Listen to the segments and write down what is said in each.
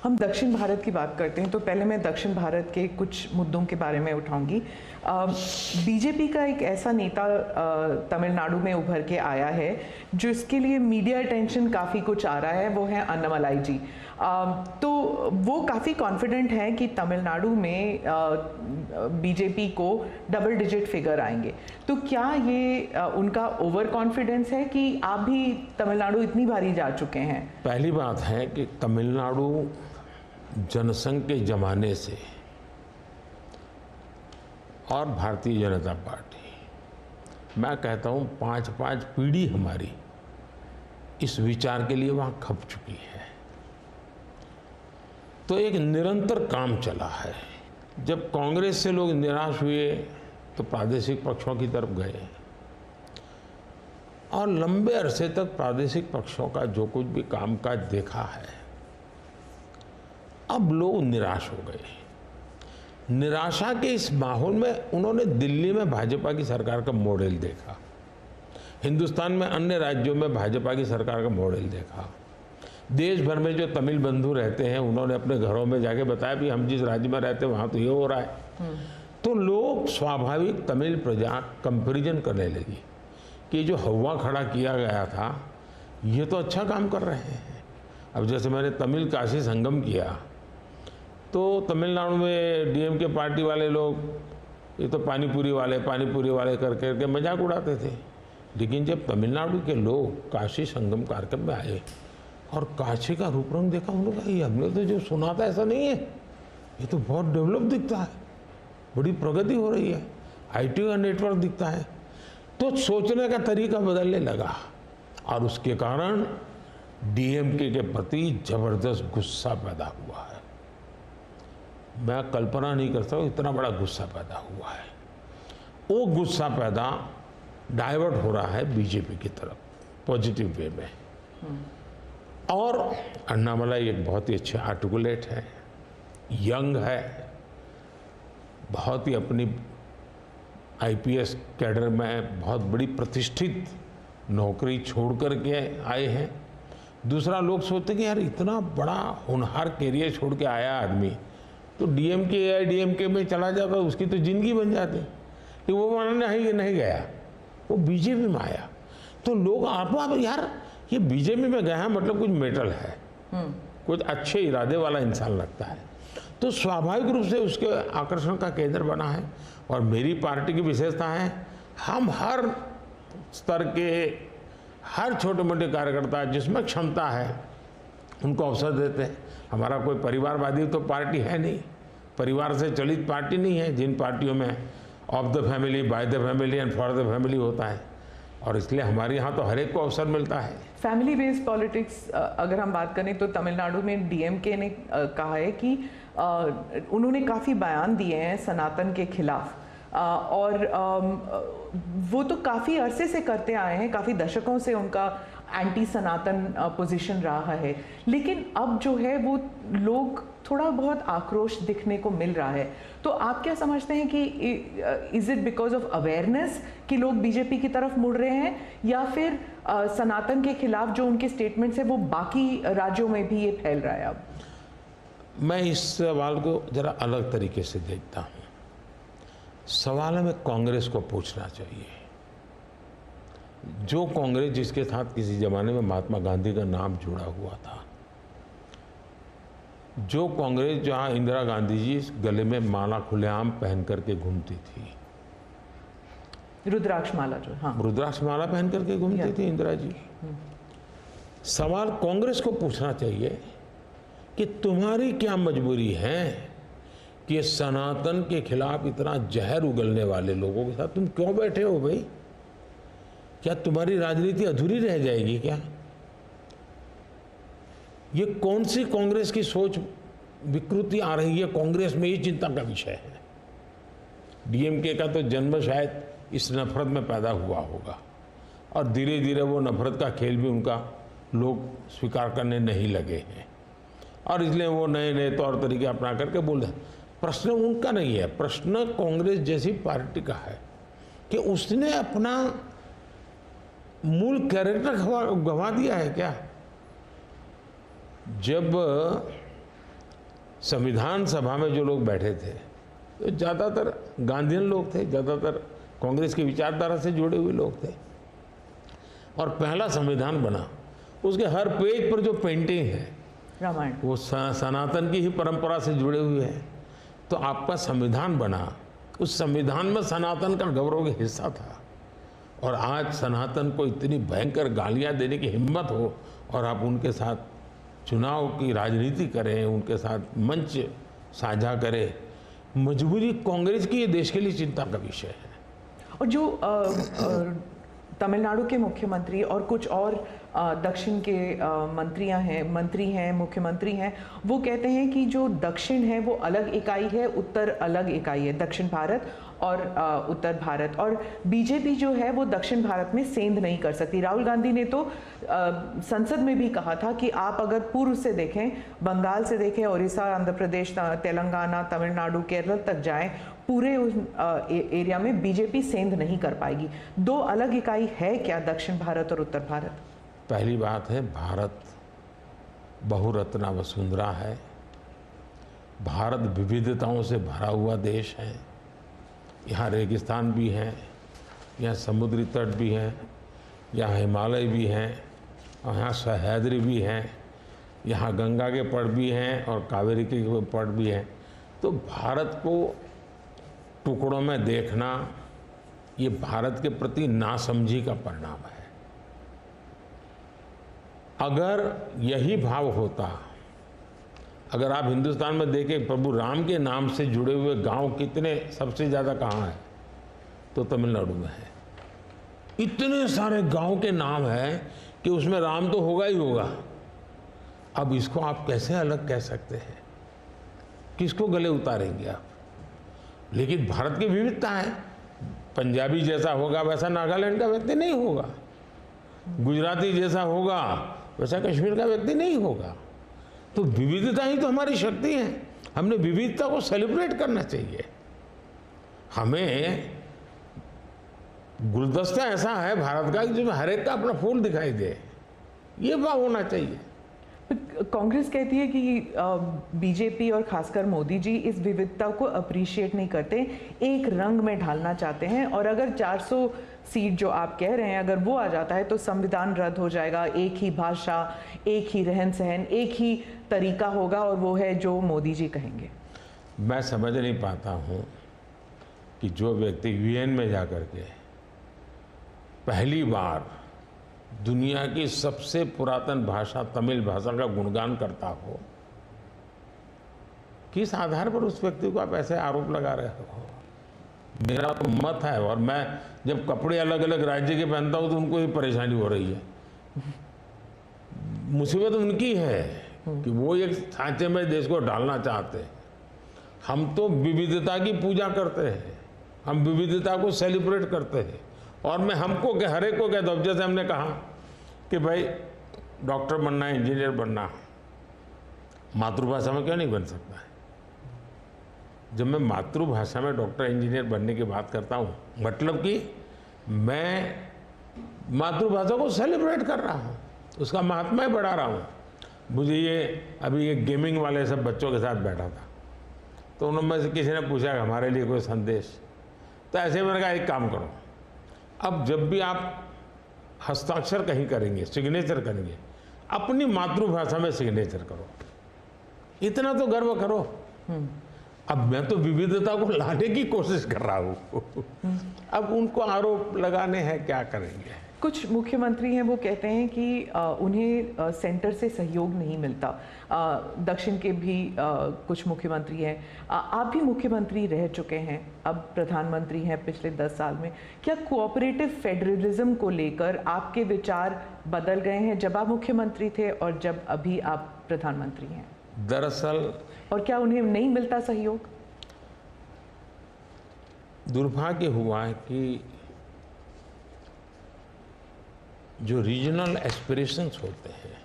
हम दक्षिण भारत की बात करते हैं तो पहले मैं दक्षिण भारत के कुछ मुद्दों के बारे में उठाऊंगी। बीजेपी का एक ऐसा नेता तमिलनाडु में उभर के आया है जो इसके लिए मीडिया अटेंशन काफ़ी कुछ आ रहा है, वो है अन्नामलाई जी। तो वो काफ़ी कॉन्फिडेंट हैं कि तमिलनाडु में बीजेपी को डबल डिजिट फिगर आएंगे। तो क्या ये उनका ओवर कॉन्फिडेंस है कि आप भी तमिलनाडु इतनी बारी जा चुके हैं? पहली बात है कि तमिलनाडु जनसंघ के ज़माने से और भारतीय जनता पार्टी, मैं कहता हूँ 5-5 पीढ़ी हमारी इस विचार के लिए वहाँ खप चुकी है। तो एक निरंतर काम चला है। जब कांग्रेस से लोग निराश हुए तो प्रादेशिक पक्षों की तरफ गए और लंबे अरसे तक प्रादेशिक पक्षों का जो कुछ भी कामकाज देखा है, अब लोग निराश हो गए। निराशा के इस माहौल में उन्होंने दिल्ली में भाजपा की सरकार का मॉडल देखा, हिंदुस्तान में अन्य राज्यों में भाजपा की सरकार का मॉडल देखा, देश भर में जो तमिल बंधु रहते हैं उन्होंने अपने घरों में जाके बताया भी हम जिस राज्य में रहते हैं वहाँ तो ये हो रहा है। तो लोग स्वाभाविक तमिल प्रजा कंपैरिजन करने लगी कि जो हवा खड़ा किया गया था ये तो अच्छा काम कर रहे हैं। अब जैसे मैंने तमिल काशी संगम किया तो तमिलनाडु में डीएमके पार्टी वाले लोग ये तो पानीपुरी वाले करके मजाक उड़ाते थे, लेकिन जब तमिलनाडु के लोग काशी संगम कार्यक्रम में आए और काशी का रूप रंग देखा, उन्होंने कहा ये हमने तो जो सुना था ऐसा नहीं है, ये तो बहुत डेवलप दिखता है, बड़ी प्रगति हो रही है, आईटी का नेटवर्क दिखता है। तो सोचने का तरीका बदलने लगा और उसके कारण डीएमके के प्रति जबरदस्त गुस्सा पैदा हुआ है। मैं कल्पना नहीं करता हूँ इतना बड़ा गुस्सा पैदा हुआ है। वो गुस्सा पैदा डाइवर्ट हो रहा है बीजेपी की तरफ पॉजिटिव वे में। और अन्नामलाई एक बहुत ही अच्छे आर्टिकुलेट है, यंग है, बहुत ही अपनी आईपीएस कैडर में बहुत बड़ी प्रतिष्ठित नौकरी छोड़ कर के आए हैं। दूसरा, लोग सोचते कि यार इतना बड़ा होनहार कैरियर छोड़ के आया आदमी तो डीएमके एआईडीएमके में चला जाता उसकी तो ज़िंदगी बन जाती, लेकिन वो मानने नहीं गया, वो बीजेपी में आया। तो लोग आप यार ये बीजेपी में गया है मतलब कुछ मेटल है, कुछ अच्छे इरादे वाला इंसान लगता है, तो स्वाभाविक रूप से उसके आकर्षण का केंद्र बना है। और मेरी पार्टी की विशेषता है, हम हर स्तर के हर छोटे मोटे कार्यकर्ता जिसमें क्षमता है उनको अवसर देते हैं। हमारा कोई परिवारवादी तो पार्टी है नहीं, परिवार से चलित पार्टी नहीं है, जिन पार्टियों में of the family, by the family and for the family होता है, और इसलिए हमारे यहाँ तो हर एक को अवसर मिलता है। फैमिली बेस्ड पॉलिटिक्स अगर हम बात करें तो तमिलनाडु में डीएमके ने कहा है कि उन्होंने काफ़ी बयान दिए हैं सनातन के खिलाफ, और वो तो काफ़ी अरसे से करते आए हैं, काफ़ी दशकों से उनका एंटी सनातन पोजीशन रहा है, लेकिन अब जो है वो लोग थोड़ा बहुत आक्रोश दिखने को मिल रहा है। तो आप क्या समझते हैं कि is it because of awareness कि लोग बीजेपी की तरफ मुड़ रहे हैं, या फिर सनातन के खिलाफ जो उनके स्टेटमेंट्स है वो बाकी राज्यों में भी ये फैल रहा है? अब मैं इस सवाल को जरा अलग तरीके से देखता हूँ। सवाल हमें कांग्रेस को पूछना चाहिए। जो कांग्रेस जिसके साथ किसी जमाने में महात्मा गांधी का नाम जुड़ा हुआ था, जो कांग्रेस जहां इंदिरा गांधी जी गले में माला खुलेआम पहन करके घूमती थी, रुद्राक्ष माला, जो हाँ रुद्राक्ष माला पहन करके घूमती थी इंदिरा जी। सवाल कांग्रेस को पूछना चाहिए कि तुम्हारी क्या मजबूरी है कि सनातन के खिलाफ इतना जहर उगलने वाले लोगों के साथ तुम क्यों बैठे हो भाई? क्या तुम्हारी राजनीति अधूरी रह जाएगी क्या? ये कौन सी कांग्रेस की सोच विकृति आ रही है कांग्रेस में, ये चिंता का विषय है। डीएमके का तो जन्म शायद इस नफरत में पैदा हुआ होगा और धीरे धीरे वो नफरत का खेल भी उनका लोग स्वीकार करने नहीं लगे हैं, और इसलिए वो नए नए तौर तरीके अपना करके बोल रहे। प्रश्न उनका नहीं है, प्रश्न कांग्रेस जैसी पार्टी का है कि उसने अपना मूल कैरेक्टर गंवा दिया है क्या? जब संविधान सभा में जो लोग बैठे थे तो ज़्यादातर गांधीयन लोग थे, ज़्यादातर कांग्रेस की विचारधारा से जुड़े हुए लोग थे। और पहला संविधान बना, उसके हर पेज पर जो पेंटिंग है रामायण, वो सनातन की ही परंपरा से जुड़े हुए हैं। तो आपका संविधान बना, उस संविधान में सनातन का गौरव का हिस्सा था। और आज सनातन को इतनी भयंकर गालियां देने की हिम्मत हो और आप उनके साथ चुनाव की राजनीति करें, उनके साथ मंच साझा करें, मजबूरी कांग्रेस की ये देश के लिए चिंता का विषय है। और जो तमिलनाडु के मुख्यमंत्री और कुछ और दक्षिण के मंत्री हैं, मुख्यमंत्री हैं, वो कहते हैं कि जो दक्षिण है वो अलग इकाई है, उत्तर अलग इकाई है, दक्षिण भारत और उत्तर भारत। और बीजेपी जो है वो दक्षिण भारत में सेंध नहीं कर सकती। राहुल गांधी ने तो संसद में भी कहा था कि आप अगर पूर्व से देखें, बंगाल से देखें, उड़ीसा, आंध्र प्रदेश, तेलंगाना, तमिलनाडु, केरल तक जाएं, पूरे उस एरिया में बीजेपी सेंध नहीं कर पाएगी। दो अलग इकाई है क्या दक्षिण भारत और उत्तर भारत? पहली बात है, भारत बहुरत्ना वसुंधरा है। भारत विविधताओं से भरा हुआ देश है। यहाँ रेगिस्तान भी हैं, यहाँ समुद्री तट भी हैं, यहाँ हिमालय भी हैं, और यहाँ सह्याद्री भी हैं, यहाँ गंगा के पट भी हैं और कावेरी के पट भी हैं। तो भारत को टुकड़ों में देखना ये भारत के प्रति नासमझी का परिणाम है। अगर यही भाव होता, अगर आप हिंदुस्तान में देखें प्रभु राम के नाम से जुड़े हुए गांव कितने सबसे ज़्यादा कहाँ हैं, तो तमिलनाडु में है। इतने सारे गांव के नाम हैं कि उसमें राम तो होगा ही होगा। अब इसको आप कैसे अलग कह सकते हैं? किसको गले उतारेंगे आप? लेकिन भारत की विविधता है। पंजाबी जैसा होगा वैसा नागालैंड का व्यक्ति नहीं होगा, गुजराती जैसा होगा वैसा कश्मीर का व्यक्ति नहीं होगा। तो विविधता ही तो हमारी शक्ति है। हमने विविधता को सेलिब्रेट करना चाहिए। हमें गुलदस्ता ऐसा है भारत का कि जिसमें हर एक का अपना फूल दिखाई दे, ये भाव होना चाहिए। कांग्रेस कहती है कि बीजेपी और खासकर मोदी जी इस विविधता को अप्रिशिएट नहीं करते, एक रंग में ढालना चाहते हैं। और अगर 400 सीट जो आप कह रहे हैं अगर वो आ जाता है तो संविधान रद्द हो जाएगा, एक ही भाषा, एक ही रहन सहन, एक ही तरीका होगा और वो है जो मोदी जी कहेंगे। मैं समझ नहीं पाता हूँ कि जो व्यक्ति यूएन में जाकर के पहली बार दुनिया की सबसे पुरातन भाषा तमिल भाषा का गुणगान करता हो, किस आधार पर उस व्यक्ति को आप ऐसे आरोप लगा रहे हो? मेरा तो मत है, और मैं जब कपड़े अलग अलग राज्य के पहनता हूं तो उनको ही परेशानी हो रही है। मुसीबत उनकी है कि वो एक सांचे में देश को डालना चाहते हैं। हम तो विविधता की पूजा करते हैं, हम विविधता को सेलिब्रेट करते हैं। और मैं हमको के हर एक को कहता हूँ, जैसे हमने कहा कि भाई डॉक्टर बनना है, इंजीनियर बनना, मातृभाषा में क्यों नहीं बन सकता है? जब मैं मातृभाषा में डॉक्टर इंजीनियर बनने की बात करता हूँ, मतलब कि मैं मातृभाषा को सेलिब्रेट कर रहा हूँ, उसका महात्मा बढ़ा रहा हूँ। मुझे ये अभी ये गेमिंग वाले सब बच्चों के साथ बैठा था, तो उन्होंने किसी ने पूछा हमारे लिए कोई संदेश, तो ऐसे मैंने कहा एक काम करो, अब जब भी आप हस्ताक्षर कहीं करेंगे, सिग्नेचर करेंगे, अपनी मातृभाषा में सिग्नेचर करो, इतना तो गर्व करो। अब मैं तो विविधता को लाने की कोशिश कर रहा हूँ। अब उनको आरोप लगाने हैं, क्या करेंगे? कुछ मुख्यमंत्री हैं वो कहते हैं कि उन्हें सेंटर से सहयोग नहीं मिलता। दक्षिण के भी कुछ मुख्यमंत्री हैं, आप भी मुख्यमंत्री रह चुके हैं, अब प्रधानमंत्री हैं पिछले 10 साल में। क्या कोऑपरेटिव फेडरलिज्म को लेकर आपके विचार बदल गए हैं जब आप मुख्यमंत्री थे और जब अभी आप प्रधानमंत्री हैं? दरअसल, और क्या उन्हें नहीं मिलता सहयोग? दुर्भाग्य हुआ है कि जो रीजनल एस्पिरेशंस होते हैं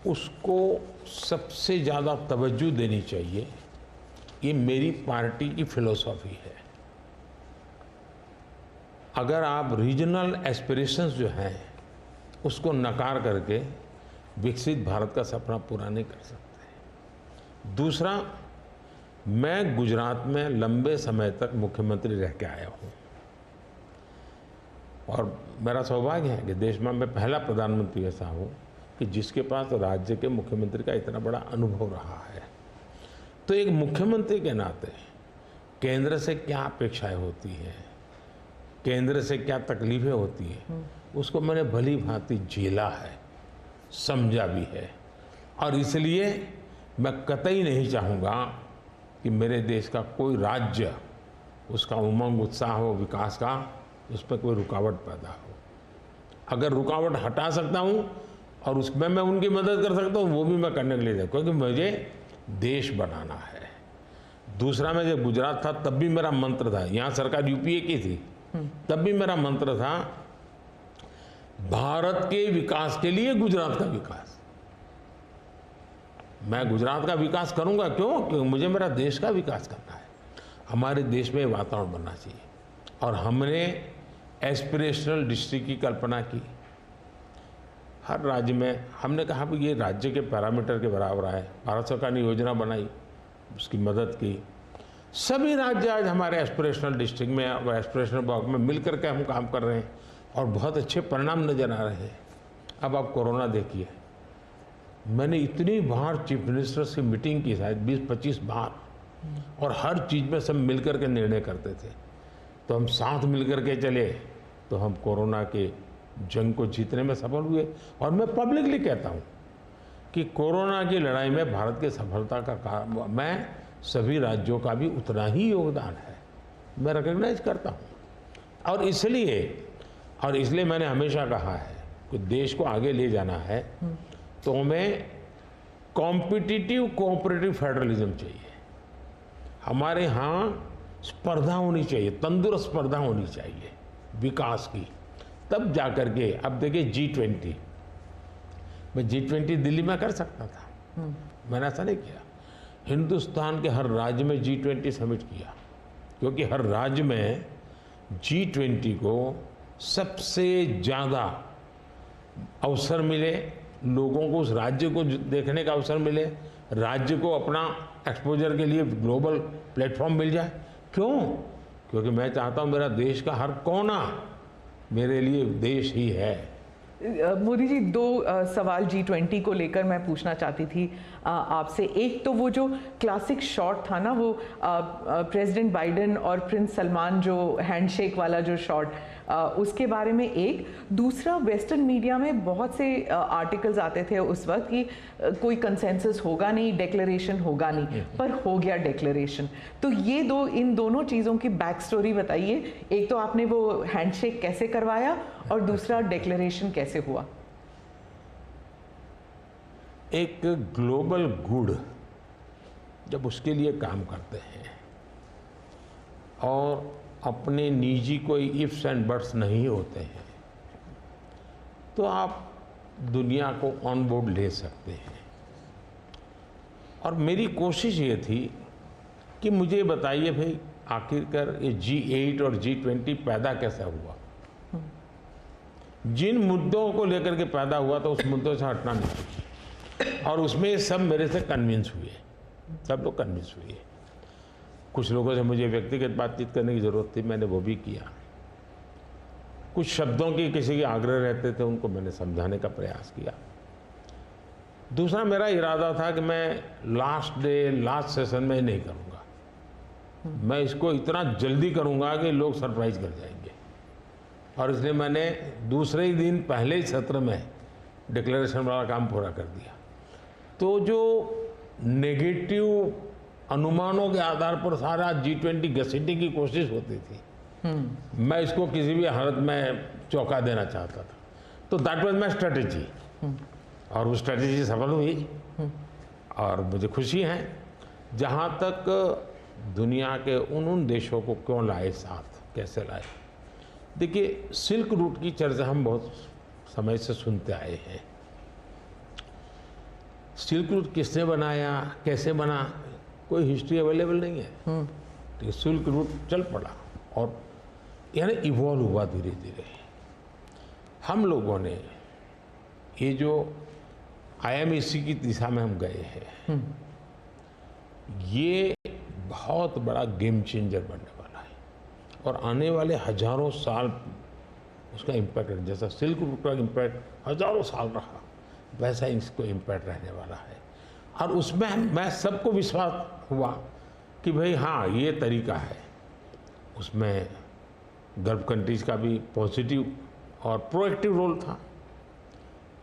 उसको सबसे ज़्यादा तवज्जो देनी चाहिए। ये मेरी पार्टी की फिलॉसफी है। अगर आप रीजनल एस्पिरेशंस जो हैं उसको नकार करके विकसित भारत का सपना पूरा नहीं कर सकते। दूसरा, मैं गुजरात में लंबे समय तक मुख्यमंत्री रह के आया हूँ और मेरा सौभाग्य है कि देश में मैं पहला प्रधानमंत्री ऐसा हूँ कि जिसके पास राज्य के मुख्यमंत्री का इतना बड़ा अनुभव रहा है। तो एक मुख्यमंत्री के नाते केंद्र से क्या अपेक्षाएं होती हैं, केंद्र से क्या तकलीफें होती हैं, उसको मैंने भली भांति झेला है, समझा भी है। और इसलिए मैं कतई नहीं चाहूँगा कि मेरे देश का कोई राज्य, उसका उमंग उत्साह हो विकास का, उस पर कोई रुकावट पैदा हो। अगर रुकावट हटा सकता हूँ और उसमें मैं उनकी मदद कर सकता हूँ, वो भी मैं करने के लिए, क्योंकि मुझे देश बनाना है। दूसरा, मैं जब गुजरात था तब भी मेरा मंत्र था, यहाँ सरकार यूपीए की थी, तब भी मेरा मंत्र था भारत के विकास के लिए गुजरात का विकास। मैं गुजरात का विकास करूंगा, क्यों? क्योंकि मुझे मेरा देश का विकास करना है। हमारे देश में वातावरण बनना चाहिए। और हमने एस्पिरेशनल डिस्ट्रिक्ट की कल्पना की। हर राज्य में हमने कहा कि ये राज्य के पैरामीटर के बराबर है। भारत सरकार ने योजना बनाई, उसकी मदद की। सभी राज्य आज हमारे एस्पिरेशनल डिस्ट्रिक्ट में और एस्पिरेशनल ब्लॉक में मिल करके हम काम कर रहे हैं और बहुत अच्छे परिणाम नजर आ रहे हैं। अब आप कोरोना देखिए, मैंने इतनी बार चीफ मिनिस्टर से मीटिंग की, शायद 20-25 बार, और हर चीज़ में सब मिल कर के निर्णय करते थे। तो हम साथ मिल कर के चले तो हम कोरोना के जंग को जीतने में सफल हुए। और मैं पब्लिकली कहता हूँ कि कोरोना की लड़ाई में भारत की सफलता का मैं सभी राज्यों का भी उतना ही योगदान है, मैं रिकॉग्नाइज करता हूँ। और इसलिए मैंने हमेशा कहा है कि देश को आगे ले जाना है तो हमें कॉम्पिटिटिव कोऑपरेटिव फेडरलिज्म चाहिए। हमारे यहाँ स्पर्धा होनी चाहिए, तंदुरुस्त स्पर्धा होनी चाहिए विकास की, तब जाकर के। अब देखिए G20, मैं G20 दिल्ली में कर सकता था, मैंने ऐसा नहीं किया। हिंदुस्तान के हर राज्य में G20 समिट किया, क्योंकि हर राज्य में G20 को सबसे ज़्यादा अवसर मिले, लोगों को उस राज्य को देखने का अवसर मिले, राज्य को अपना एक्सपोजर के लिए ग्लोबल प्लेटफॉर्म मिल जाए। क्यों? क्योंकि मैं चाहता हूँ मेरा देश का हर कोना मेरे लिए देश ही है। मोदी जी, दो सवाल G20 को लेकर मैं पूछना चाहती थी आपसे। एक तो वो जो क्लासिक शॉट था ना, वो प्रेसिडेंट बाइडेन और प्रिंस सलमान जो हैंडशेक वाला जो शॉट, उसके बारे में एक। दूसरा, वेस्टर्न मीडिया में बहुत से आर्टिकल्स आते थे उस वक्त कि कोई कंसेंसस होगा नहीं, डिक्लेरेशन होगा नहीं, पर हो गया डिक्लेरेशन। तो ये इन दोनों चीज़ों की बैक स्टोरी बताइए। एक तो आपने वो हैंडशेक कैसे करवाया और दूसरा डिक्लेरेशन कैसे हुआ? एक ग्लोबल गुड जब उसके लिए काम करते हैं और अपने निजी कोई इफ्स एंड बट्स नहीं होते हैं, तो आप दुनिया को ऑन बोर्ड ले सकते हैं। और मेरी कोशिश ये थी कि मुझे बताइए भाई, आखिरकार ये G8 और G20 पैदा कैसा हुआ, जिन मुद्दों को लेकर के पैदा हुआ तो उस मुद्दों से हटना नहीं। और उसमें सब मेरे से कन्विंस हुए, सब लोग कन्विंस हुए। कुछ लोगों से मुझे व्यक्तिगत बातचीत करने की ज़रूरत थी, मैंने वो भी किया। कुछ शब्दों की किसी के आग्रह रहते थे, उनको मैंने समझाने का प्रयास किया। दूसरा, मेरा इरादा था कि मैं लास्ट सेशन में नहीं करूँगा, मैं इसको इतना जल्दी करूँगा कि लोग सरप्राइज कर जाएंगे। और इसलिए मैंने दूसरे ही दिन पहले ही सत्र में डिक्लेरेशन वाला काम पूरा कर दिया। तो जो नेगेटिव अनुमानों के आधार पर सारा G20 घसीटने की कोशिश होती थी, मैं इसको किसी भी हालत में चौंका देना चाहता था। तो दैट वाज माय स्ट्रेटेजी, और वो स्ट्रेटेजी सफल हुई। और मुझे खुशी है। जहाँ तक दुनिया के उन देशों को क्यों लाए साथ, कैसे लाए, देखिए सिल्क रूट की चर्चा हम बहुत समय से सुनते आए हैं। सिल्क रूट किसने बनाया, कैसे बना, कोई हिस्ट्री अवेलेबल नहीं है। तो सिल्क रूट चल पड़ा और यानी इवॉल्व हुआ धीरे धीरे। हम लोगों ने ये जो IMEC की दिशा में हम गए हैं। ये बहुत बड़ा गेम चेंजर बनने वाला है और आने वाले हजारों साल उसका इम्पैक्ट है। जैसा सिल्क रूट का इम्पैक्ट हजारों साल रहा, वैसा इसको इम्पैक्ट रहने वाला है। और उसमें मैं सबको विश्वास हुआ कि भाई हाँ, ये तरीका है। उसमें गल्फ कंट्रीज का भी पॉजिटिव और प्रोएक्टिव रोल था।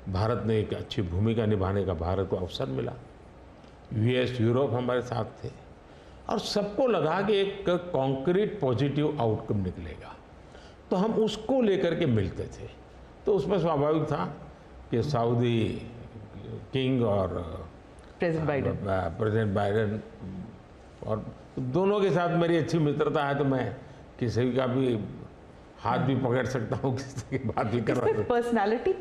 भारत ने एक अच्छी भूमिका निभाने का भारत को अवसर मिला। US, यूरोप हमारे साथ थे और सबको लगा कि एक कॉन्क्रीट पॉजिटिव आउटकम निकलेगा, तो हम उसको लेकर के मिलते थे। तो उसमें स्वाभाविक था कि सऊदी किंग और प्रेसिडेंट बाइडेन और दोनों के साथ मेरी अच्छी मित्रता है, तो मैं किसी का भी हाथ भी पकड़ सकता हूँ, किसी की बात भी कर सकता हूँ। पर्सनालिटी